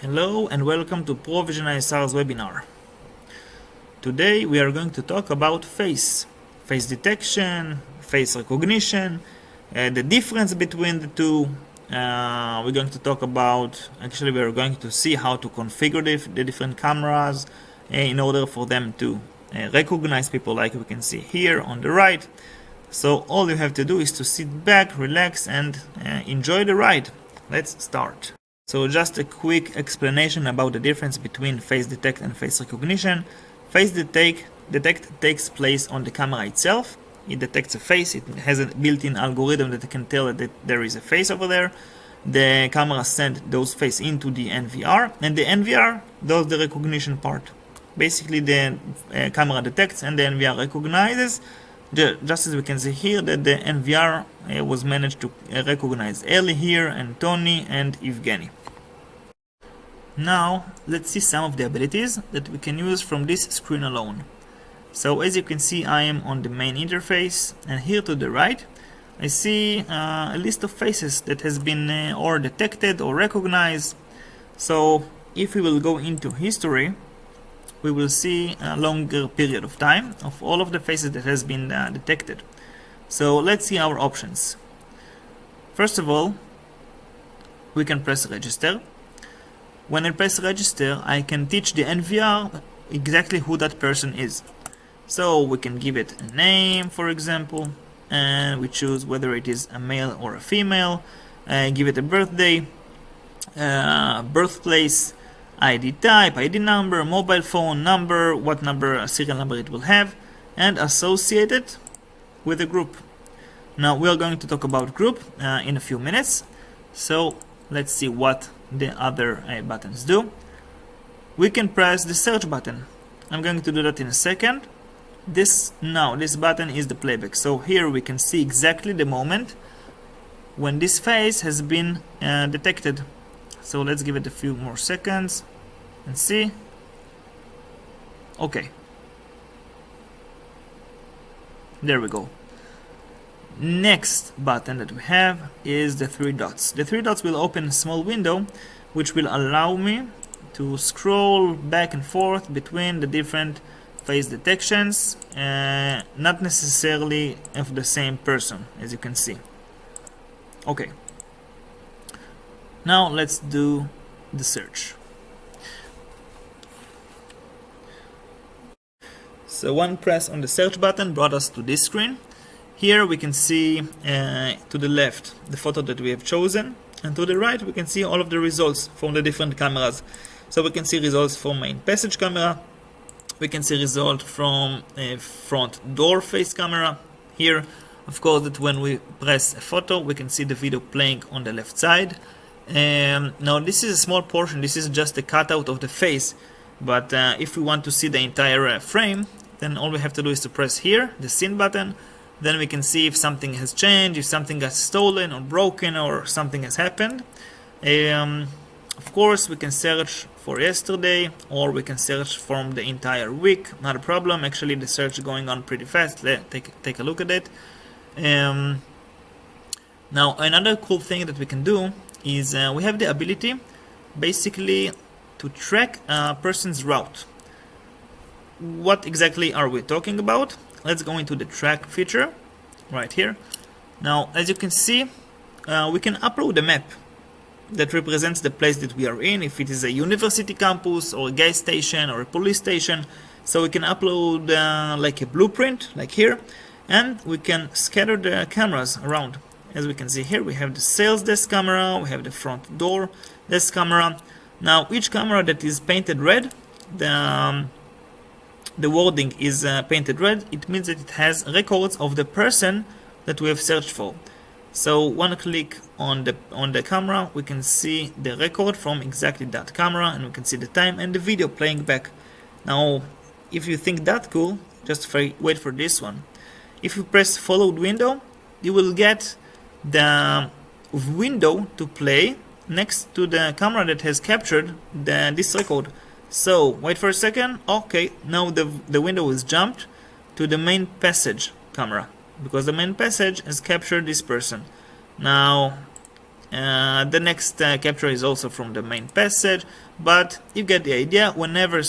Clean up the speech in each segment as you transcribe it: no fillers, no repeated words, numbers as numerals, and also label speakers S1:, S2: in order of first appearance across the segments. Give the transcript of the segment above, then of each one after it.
S1: Hello and welcome to ProVision ISR's webinar. Today we are going to talk about face detection, face recognition, the difference between the two. We're going to talk about, actually we are going to see how to configure the different cameras in order for them to recognize people, like we can see here on the right. So all you have to do is to sit back, relax and enjoy the ride. Let's start. So just a quick explanation about the difference between face detect and face recognition. Face detect takes place on the camera itself. It detects a face. It has a built-in algorithm that can tell that there is a face over there. The camera sends those faces into the NVR, and the NVR does the recognition part. Basically, the camera detects and the NVR recognizes. Just as we can see here, that the NVR was managed to recognize Eli here, and Tony and Evgeny. Now let's see some of the abilities that we can use from this screen alone. So as you can see, I am on the main interface, and here to the right I see a list of faces that has been or detected or recognized. So if we will go into history, we will see a longer period of time of all of the faces that has been detected. So let's see our options. First of all, we can press register. When I press register, I can teach the NVR exactly who that person is. So we can give it a name, for example, and we choose whether it is a male or a female, give it a birthday, birthplace, ID type, ID number, mobile phone number, what number, serial number it will have, and associate it with a group. Now we are going to talk about group in a few minutes, so let's see what the other buttons do. We can press the search button. I'm going to do that in a second. This button is the playback. So here we can see exactly the moment when this face has been detected. So let's give it a few more seconds and see. Okay, there we go. Next button that we have is the three dots. The three dots will open a small window which will allow me to scroll back and forth between the different face detections, not necessarily of the same person, as you can see. Okay, now let's do the search. So one press on the search button brought us to this screen. Here we can see to the left the photo that we have chosen, and to the right we can see all of the results from the different cameras. So we can see results from main passage camera, we can see result from a front door face camera. Here, of course, that when we press a photo we can see the video playing on the left side. Now this is a small portion, this is just a cutout of the face, but if we want to see the entire frame, then all we have to do is to press here, the scene button. Then we can see if something has changed, if something got stolen or broken or something has happened. Of course, we can search for yesterday, or we can search from the entire week, not a problem. Actually, the search is going on pretty fast. Let's take a look at it. Now, another cool thing that we can do is we have the ability basically to track a person's route. What exactly are we talking about? Let's go into the track feature right here. Now, as you can see, we can upload a map that represents the place that we are in, if it is a university campus or a gas station or a police station. So we can upload like a blueprint, like here, and we can scatter the cameras around. As we can see here, we have the sales desk camera, we have the front door desk camera. Now, each camera that is painted red, the wording is painted red, it means that it has records of the person that we have searched for. So one click on the camera, we can see the record from exactly that camera, and we can see the time and the video playing back. Now, if you think that cool, just wait for this one. If you press followed window, you will get the window to play next to the camera that has captured this record. So wait for a second. Okay, now the window is jumped to the main passage camera, because the main passage has captured this person. Now The next capture is also from the main passage, but you get the idea. Whenever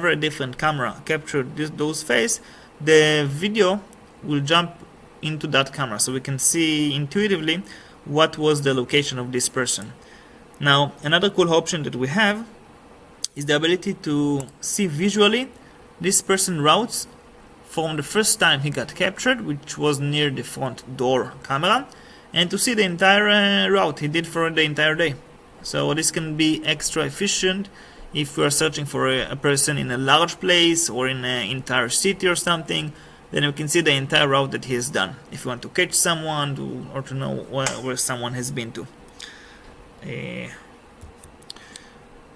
S1: a different camera captures those faces, the video will jump into that camera, so we can see intuitively what was the location of this person. Now, another cool option that we have is the ability to see visually this person's routes from the first time he got captured, which was near the front door camera, and to see the entire route he did for the entire day. So this can be extra efficient if we are searching for a person in a large place or in an entire city or something. Then we can see the entire route that he has done, if we want to catch someone or to know where someone has been to.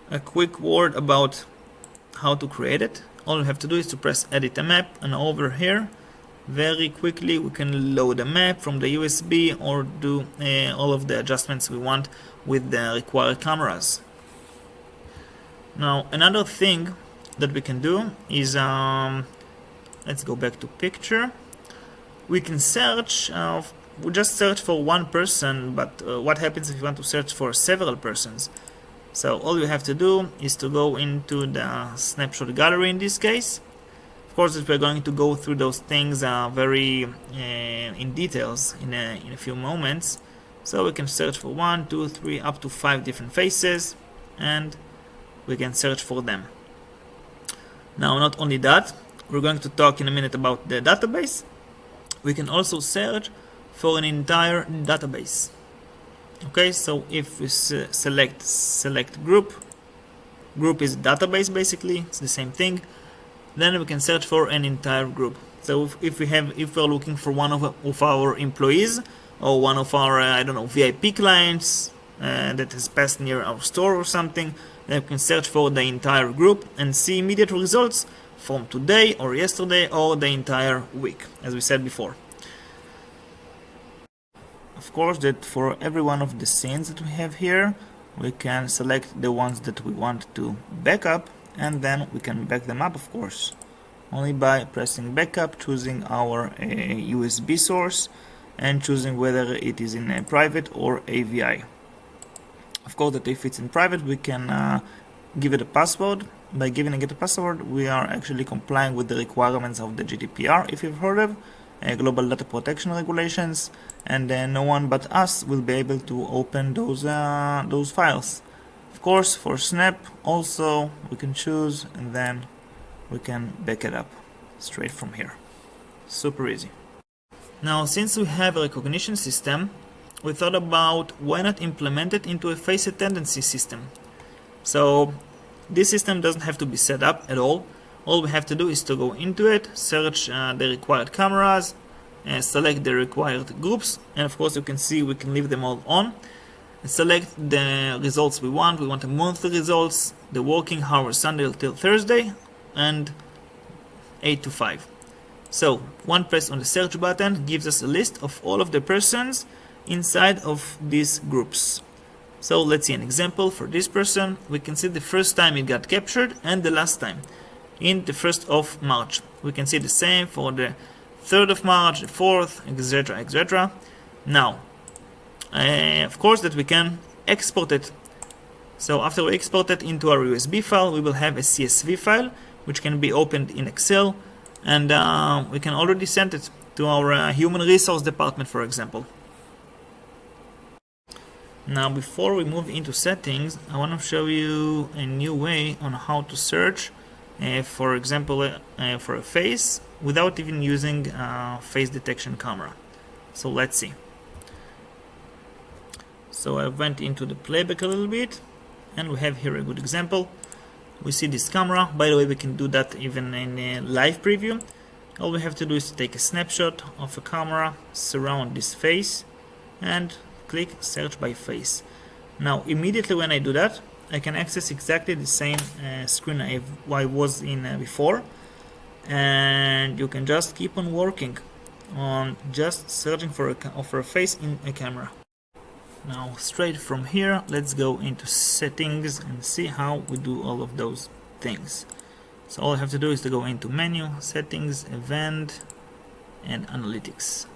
S1: A quick word about how to create it. All we have to do is to press edit a map, and over here very quickly we can load a map from the USB or do all of the adjustments we want with the required cameras. Now, another thing that we can do is let's go back to picture. We can search, we just search for one person, but what happens if you want to search for several persons? So all you have to do is to go into the snapshot gallery in this case. Of course, we're going to go through those things very in details in a few moments. So we can search for 1, 2, 3, up to 5 different faces, and we can search for them. Now, not only that, we're going to talk in a minute about the database. We can also search for an entire database. Okay, so if we select group is database, basically it's the same thing. Then we can search for an entire group. So if we're looking for one of our employees or one of our VIP clients that has passed near our store or something, then we can search for the entire group and see immediate results from today or yesterday or the entire week, as we said before. Of course, that for every one of the scenes that we have here, we can select the ones that we want to back up, and then we can back them up, of course, only by pressing backup, choosing our USB source, and choosing whether it is in a private or AVI. Of course, that if it's in private, we can give it a password. By giving it a password, we are actually complying with the requirements of the GDPR, if you've heard of, Global Data Protection Regulations, and no one but us will be able to open those files. Of course, for Snap also we can choose, and then we can back it up straight from here. Super easy. Now, since we have a recognition system, we thought about why not implement it into a face attendance system. So this system doesn't have to be set up at all. All we have to do is to go into it, search the required cameras, select the required groups, and of course you can see we can leave them all on. Select the results we want. We want the monthly results, the working hours Sunday till Thursday, and 8 to 5. So one press on the search button gives us a list of all of the persons inside of these groups. So let's see an example. For this person, we can see the first time it got captured and the last time, in the 1st of March. We can see the same for the 3rd of March, the 4th, etc, etc. Now, of course that we can export it. So after we export it into our USB file, we will have a CSV file which can be opened in Excel, and we can already send it to our human resource department, for example. Now, before we move into settings, I want to show you a new way on how to search, for example, for a face without even using face detection camera. So let's see. So I went into the playback a little bit, and we have here a good example. We see this camera. By the way, we can do that even in a live preview. All we have to do is to take a snapshot of a camera, surround this face, and click search by face. Now, immediately when I do that, I can access exactly the same screen I was in before, and you can just keep on working on just searching for a face in a camera. Now, straight from here, let's go into settings and see how we do all of those things. So all I have to do is to go into menu, settings, event, and analytics.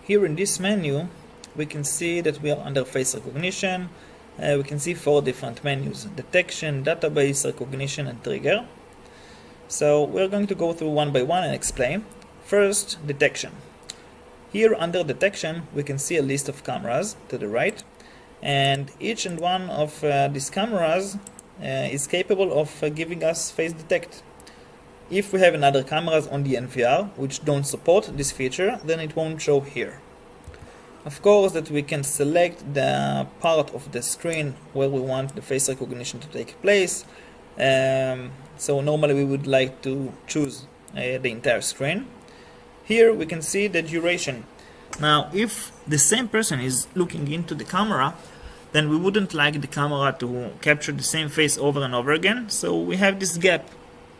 S1: Here in this menu, we can see that we are under face recognition. We can see 4 different menus: detection, database, recognition, and trigger. So we're going to go through one by one and explain. First, detection. Here under detection we can see a list of cameras to the right, and each and one of these cameras is capable of giving us face detect. If we have another cameras on the NVR which don't support this feature, then it won't show here. Of course that we can select the part of the screen where we want the face recognition to take place. So normally we would like to choose the entire screen. Here we can see the duration. Now if the same person is looking into the camera, then we wouldn't like the camera to capture the same face over and over again, so we have this gap.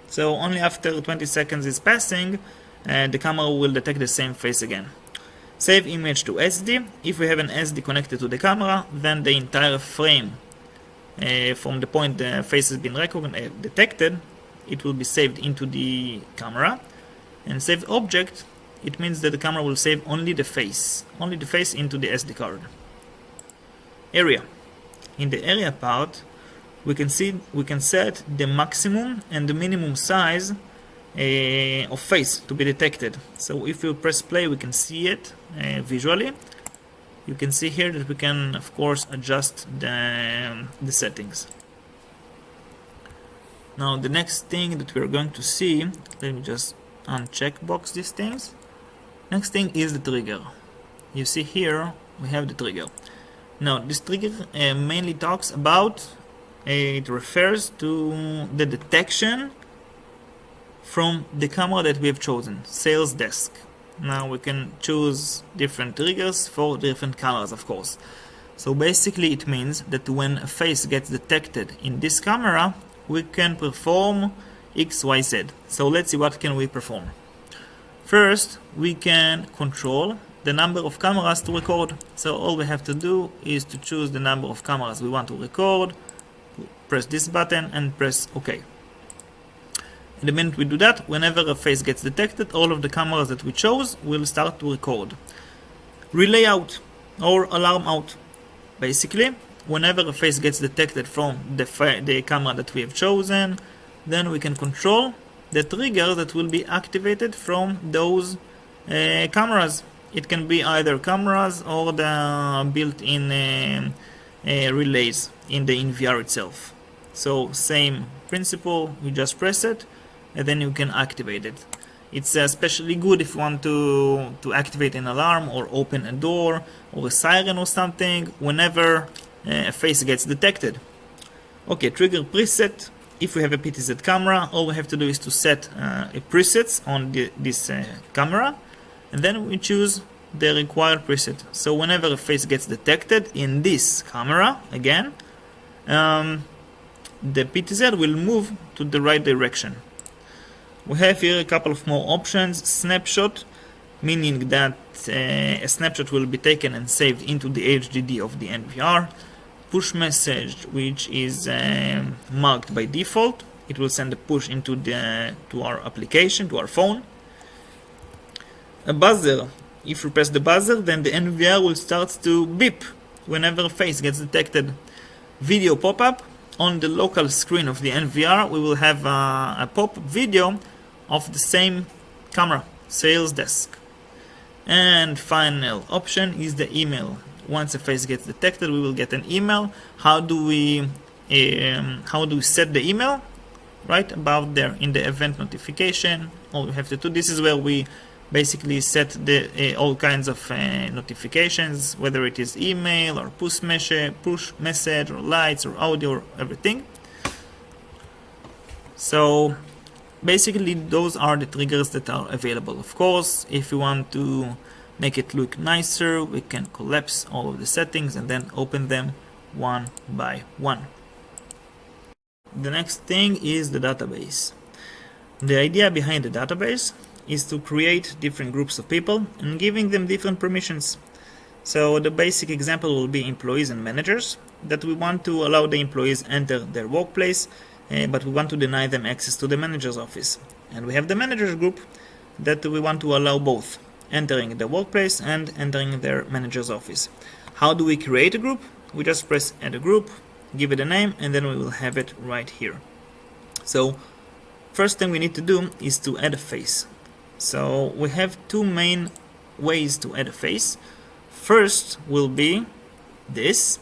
S1: So only after 20 seconds is passing, the camera will detect the same face again. Save image to SD. If we have an SD connected to the camera, then the entire frame from the point the face has been detected, it will be saved into the camera. And saved object, it means that the camera will save only the face into the SD card. Area. In the area part, we can set the maximum and the minimum size of face to be detected. So if you press play, we can see it visually. You can see here that we can, of course, adjust the settings. Now the next thing that we're going to see, let me just uncheck box these things. Next thing is the trigger. You see here we have the trigger. Now this trigger mainly talks about, it refers to the detection from the camera that we have chosen, sales desk. Now we can choose different triggers for different cameras, of course. So basically it means that when a face gets detected in this camera, we can perform XYZ. So let's see what can we perform. First, we can control the number of cameras to record. So all we have to do is to choose the number of cameras we want to record, press this button and press OK. And the minute we do that, whenever a face gets detected, all of the cameras that we chose will start to record. Relay out or alarm out. Basically, whenever a face gets detected from the camera that we have chosen, then we can control the trigger that will be activated from those cameras. It can be either cameras or the built-in relays in the NVR itself. So same principle, you just press it and then you can activate it. It's especially good if you want to activate an alarm or open a door or a siren or something whenever a face gets detected. Okay, trigger preset. If we have a PTZ camera, all we have to do is to set a presets on this camera, and then we choose the required preset. So whenever a face gets detected in this camera, again, the PTZ will move to the right direction. We have here a couple of more options. Snapshot, meaning that a snapshot will be taken and saved into the HDD of the NVR. Push message, which is marked by default. It will send a push into to our application, to our phone. A buzzer. If you press the buzzer, then the NVR will start to beep whenever a face gets detected. Video pop-up. On the local screen of the NVR, we will have a pop-up video of the same camera, sales desk. And final option is the email. Once a face gets detected, we will get an email. How do we set the email? Right above there in the event notification. All we have to do, this is where we basically set the all kinds of notifications, whether it is email or push message or lights or audio or everything. So basically those are the triggers that are available. Of course, if you want to make it look nicer, we can collapse all of the settings and then open them one by one. The next thing is the database. The idea behind the database is to create different groups of people and giving them different permissions. So the basic example will be employees and managers, that we want to allow the employees enter their workplace, but we want to deny them access to the manager's office. And we have the managers group that we want to allow both. entering the workplace and entering their manager's office. How do we create a group? We just press add a group, give it a name, and then we will have it right here. So first thing we need to do is to add a face. So we have two main ways to add a face. First will be this,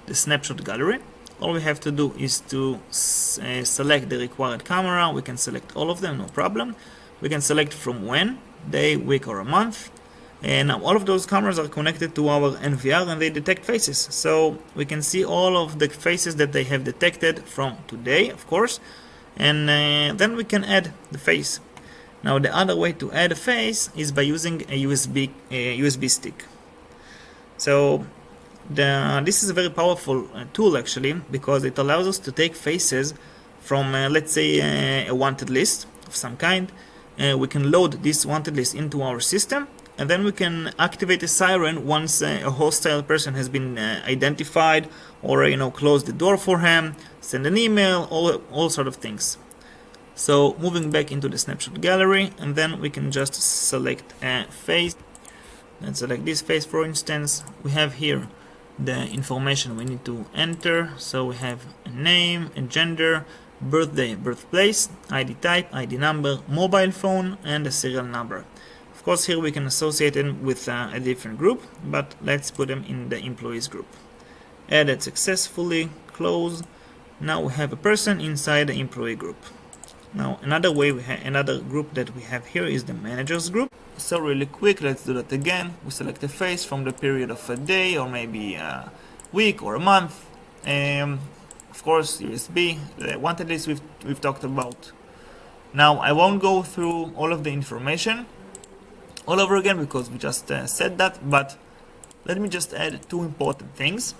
S1: the snapshot gallery. All we have to do is to select the required camera. We can select all of them, no problem. We can select from when, day, week, or a month. And now all of those cameras are connected to our NVR and they detect faces. So we can see all of the faces that they have detected from today, of course. And then we can add the face. Now the other way to add a face is by using a USB stick. So this is a very powerful tool actually, because it allows us to take faces from let's say a wanted list of some kind. We can load this wanted list into our system, and then we can activate a siren once a hostile person has been identified, or close the door for him, send an email, all sort of things. So moving back into the snapshot gallery, and then we can just select a face. Let's select this face, for instance. We have here the information we need to enter. So we have a name, a gender, birthday, birthplace, ID type, ID number, mobile phone, and a serial number. Of course, here we can associate them with a different group, but let's put them in the employees group. Added successfully, close. Now we have a person inside the employee group. Now another group that we have here is the managers group. So really quick, let's do that again. We select a face from the period of a day, or maybe a week or a month. Of course, USB, the wanted list we've talked about. Now I won't go through all of the information all over again because we just said that, but let me just add two important things.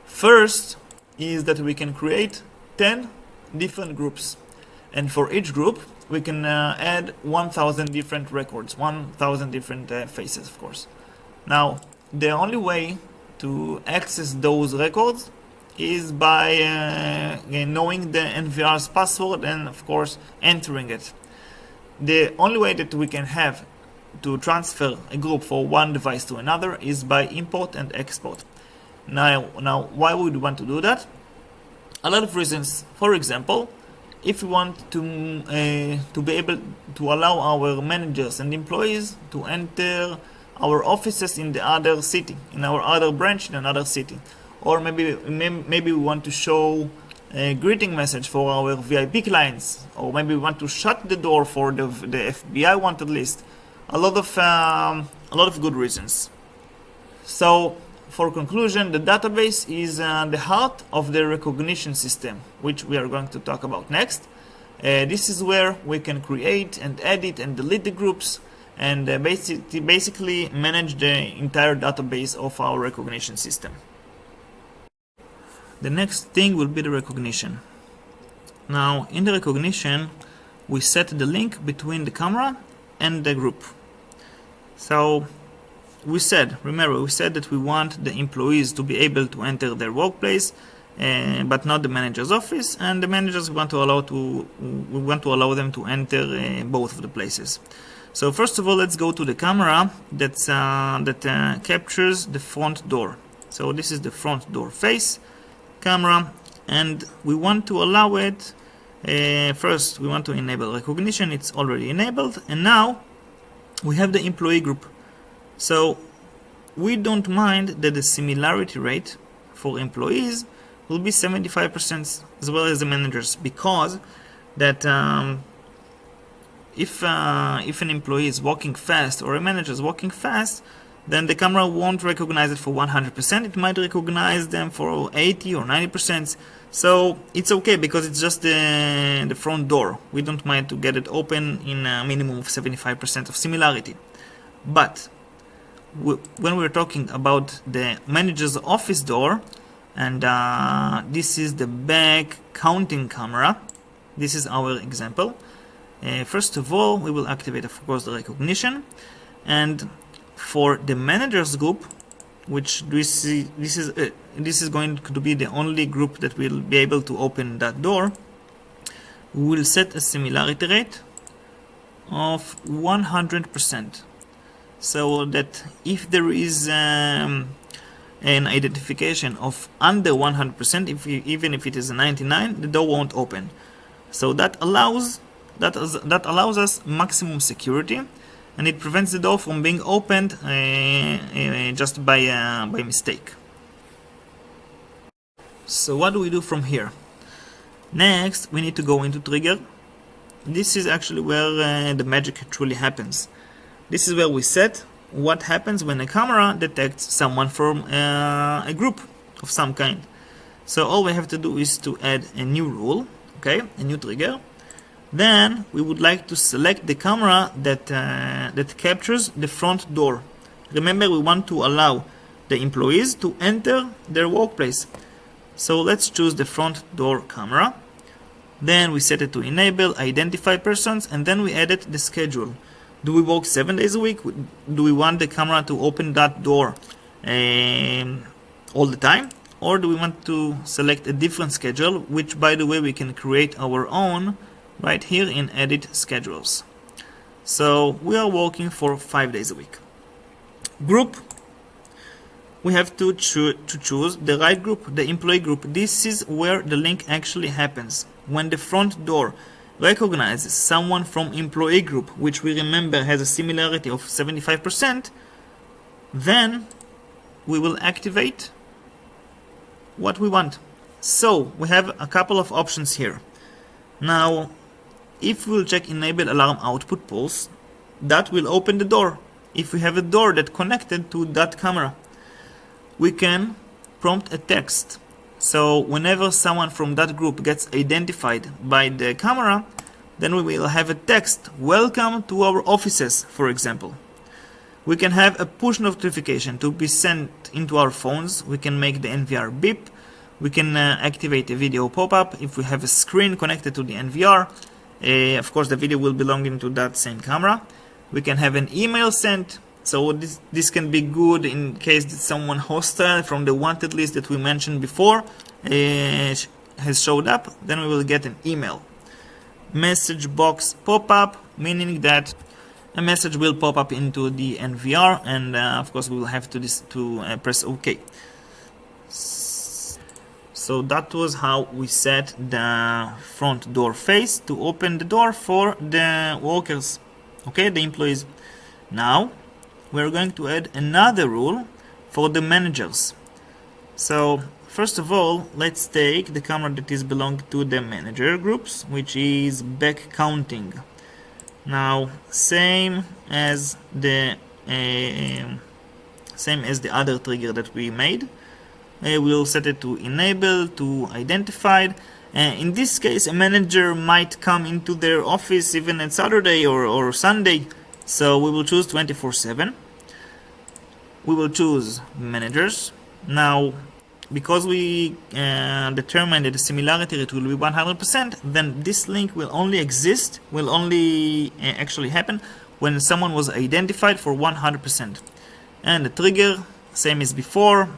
S1: First is that we can create 10 different groups, and for each group we can add 1000 different records, 1000 different faces, of course. Now the only way to access those records is by knowing the NVR's password and of course entering it. The only way that we can have to transfer a group for one device to another is by import and export. Now why would we want to do that? A lot of reasons. For example, if we want to be able to allow our managers and employees to enter our offices in the other city, in our other branch in another city, or maybe we want to show a greeting message for our VIP clients, or maybe we want to shut the door for the FBI wanted list. A lot of good reasons. So for conclusion, the database is the heart of the recognition system, which we are going to talk about next. This is where we can create and edit and delete the groups, and basically manage the entire database of our recognition system. The next thing will be the recognition. Now in the recognition we set the link between the camera and the group. So remember we said that we want the employees to be able to enter their workplace, but not the manager's office, and the managers we want to allow them to enter both of the places. So first of all, let's go to the camera that captures the front door. So this is the front door face camera, and we want to allow it. First we want to enable recognition. It's already enabled, and now we have the employee group. So we don't mind that the similarity rate for employees will be 75% as well as the managers, because that if an employee is walking fast or a manager is walking fast, then the camera won't recognize it for 100%. It might recognize them for 80 or 90%. So it's okay because it's just the front door. We don't mind to get it open in a minimum of 75% of similarity. But when we're talking about the manager's office door, and this is the back counting camera, this is our example. First of all, we will activate, of course, the recognition, and for the managers group, which this is going to be the only group that will be able to open that door, we will set a similarity rate of 100%, so that if there is an identification of under 100%, even if it is a 99, the door won't open. So that allows us maximum security, and it prevents the door from being opened just by mistake. So what do we do from here? Next, we need to go into trigger. This is actually where the magic truly happens. This is where we set what happens when a camera detects someone from a group of some kind. So all we have to do is to add a new rule, okay, a new trigger. Then we would like to select the camera that captures the front door. Remember, we want to allow the employees to enter their workplace. So let's choose the front door camera. Then we set it to enable, identify persons, and then we edit the schedule. Do we work 7 days a week? Do we want the camera to open that door all the time? Or do we want to select a different schedule, which, by the way, we can create our own right here in edit schedules. So we are working for 5 days a week. Group, we have to choose the right group, the employee group. This is where the link actually happens. When the front door recognizes someone from employee group, which we remember has a similarity of 75%, then we will activate what we want. So we have a couple of options here. Now, if we'll check enable alarm output pulse, that will open the door. If we have a door that connected to that camera, we can prompt a text. So whenever someone from that group gets identified by the camera, then we will have a text, welcome to our offices, for example. We can have a push notification to be sent into our phones. We can make the NVR beep. We can activate a video pop-up if we have a screen connected to the NVR. Of course, the video will belong to that same camera. We can have an email sent. So this can be good in case that someone hostile from the wanted list that we mentioned before has showed up. Then we will get an email. Message box pop-up, meaning that a message will pop up into the NVR, and of course we will have to press OK. So that was how we set the front door face to open the door for the workers, okay, the employees. Now we're going to add another rule for the managers. So first of all, let's take the camera that is belong to the manager groups, which is back counting. Now same as the other trigger that we made, we'll set it to enable, to identified. In this case, a manager might come into their office even on Saturday or Sunday. So we will choose 24/7. We will choose managers. Now, because we determined that the similarity rate will be 100%, then this link will only exist, will only actually happen when someone was identified for 100%. And the trigger, same as before,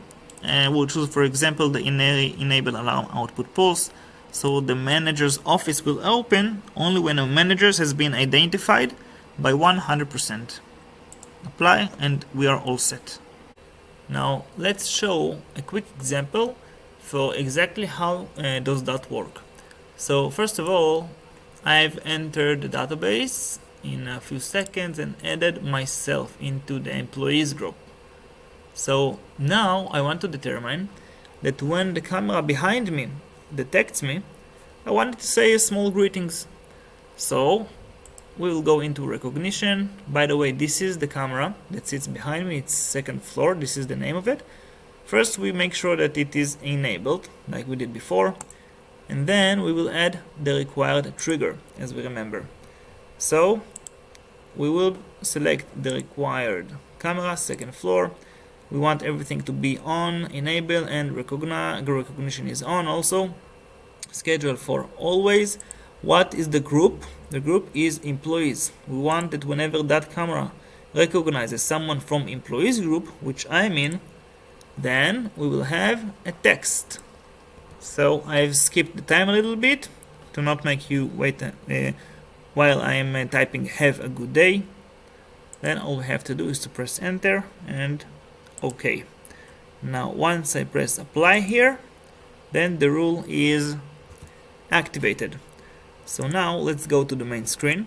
S1: we'll choose, for example, the enable alarm output pulse. So the manager's office will open only when a manager has been identified by 100%. Apply, and we are all set. Now let's show a quick example for exactly how does that work. So first of all, I've entered the database in a few seconds and added myself into the employees group. So now I want to determine that when the camera behind me detects me, I want to say a small greetings. So we will go into recognition. By the way, this is the camera that sits behind me. It's second floor. This is the name of it. First, we make sure that it is enabled, like we did before. And then we will add the required trigger, as we remember. So we will select the required camera, second floor. We want everything to be on, enable, and recognition is on also. Schedule for always. What is the group? The group is employees. We want that whenever that camera recognizes someone from employees group, which I'm in, then we will have a text. So I've skipped the time a little bit to not make you wait while I am typing have a good day. Then all we have to do is to press enter and OK. Now once I press apply here, then the rule is activated. So now let's go to the main screen.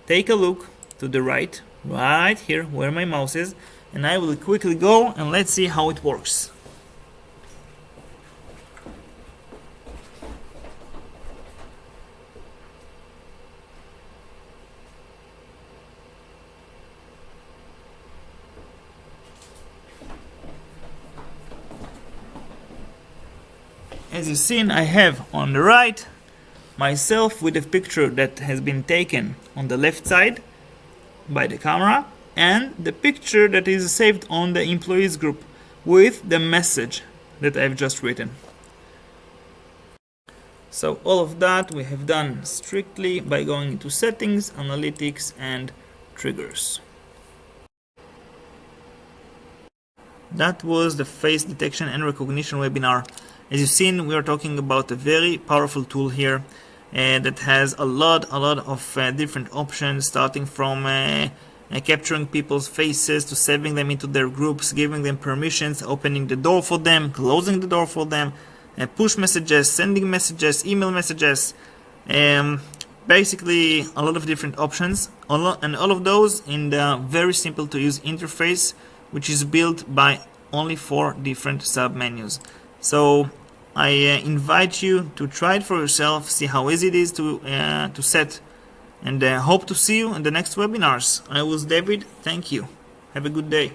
S1: Take a look to the right here where my mouse is, and I will quickly go and let's see how it works. As you've seen, I have on the right myself with a picture that has been taken on the left side by the camera, and the picture that is saved on the employees group with the message that I've just written. So all of that we have done strictly by going into settings, analytics and triggers. That was the face detection and recognition webinar. As you've seen, we are talking about a very powerful tool here that has a lot of different options, starting from capturing people's faces to saving them into their groups, giving them permissions, opening the door for them, closing the door for them, push messages, sending messages, email messages, basically a lot of different options, and all of those in the very simple to use interface, which is built by only 4 different sub-menus. So I invite you to try it for yourself, see how easy it is to set, and hope to see you in the next webinars. I was David, thank you. Have a good day.